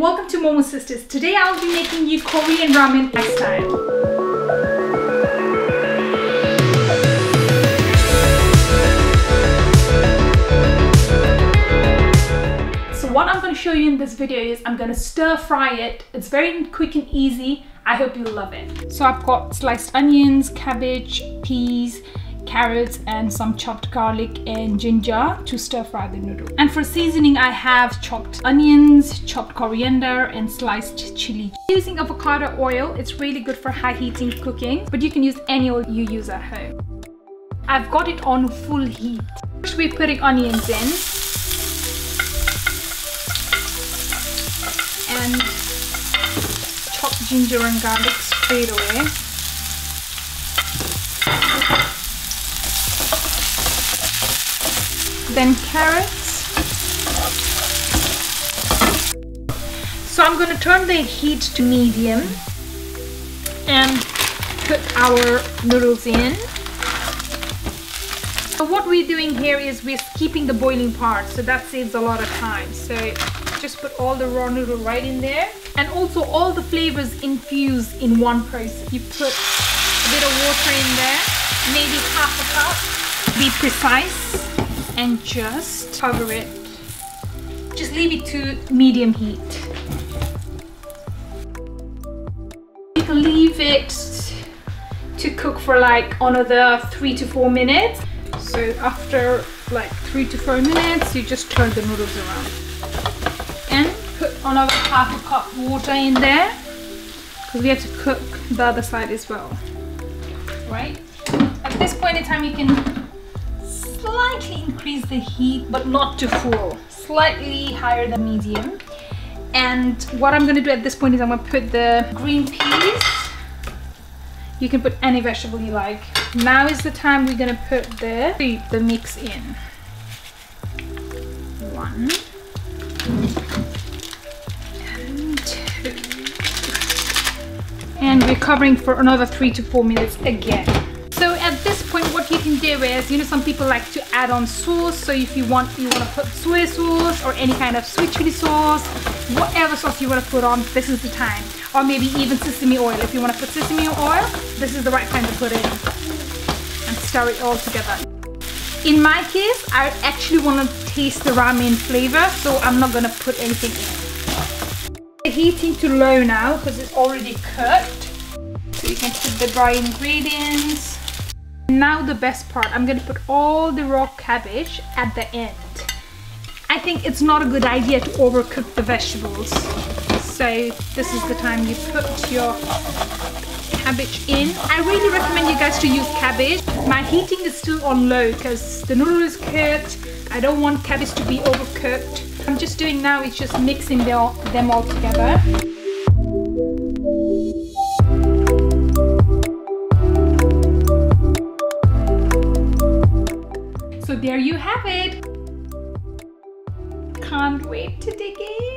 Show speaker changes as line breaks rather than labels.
Welcome to momosisters. Today I'll be making you Korean ramen style. So what I'm going to show you in this video is I'm going to stir fry it. It's very quick and easy. I hope you'll love it. So I've got sliced onions, cabbage, peas, carrots and some chopped garlic and ginger to stir fry the noodle. And for seasoning I have chopped onions, chopped coriander and sliced chili. Using avocado oil, it's really good for high heating cooking, but you can use any oil you use at home. I've got it on full heat. First we're putting onions in and chopped ginger and garlic straight away. Then carrots. So I'm going to turn the heat to medium and put our noodles in. So what we're doing here is we're skipping the boiling part, so that saves a lot of time. So just put all the raw noodle right in there, and also all the flavors infused in one process. You put a bit of water in there, maybe half a cup. Be precise. And just cover it. Just leave it to medium heat. You can leave it to cook for like another 3 to 4 minutes. So after like 3 to 4 minutes, you just turn the noodles around. And put another half a cup water in there, because we have to cook the other side as well. Right? At this point in time, you can slightly increase the heat, but not too full, slightly higher than medium. And what I'm going to do at this point is I'm going to put the green peas. You can put any vegetable you like. Now is the time we're going to put the mix in. 1 and 2, and we're covering for another 3 to 4 minutes again. So at this point, what you can do is, you know, some people like to add on sauce. So if you want to put soy sauce or any kind of sweet chili sauce, whatever sauce you want to put on, this is the time. Or maybe even sesame oil. If you want to put sesame oil, this is the right time to put it in and stir it all together. In my case, I actually want to taste the ramen flavor, so I'm not going to put anything in. Heating to low now because it's already cooked. So you can put the dry ingredients. Now the best part, I'm going to put all the raw cabbage at the end. I think it's not a good idea to overcook the vegetables. So this is the time you put your cabbage in. I really recommend you guys to use cabbage. My heating is still on low because the noodle is cooked. I don't want cabbage to be overcooked. I'm just doing now is just mixing them all together. So there you have it. Can't wait to dig in.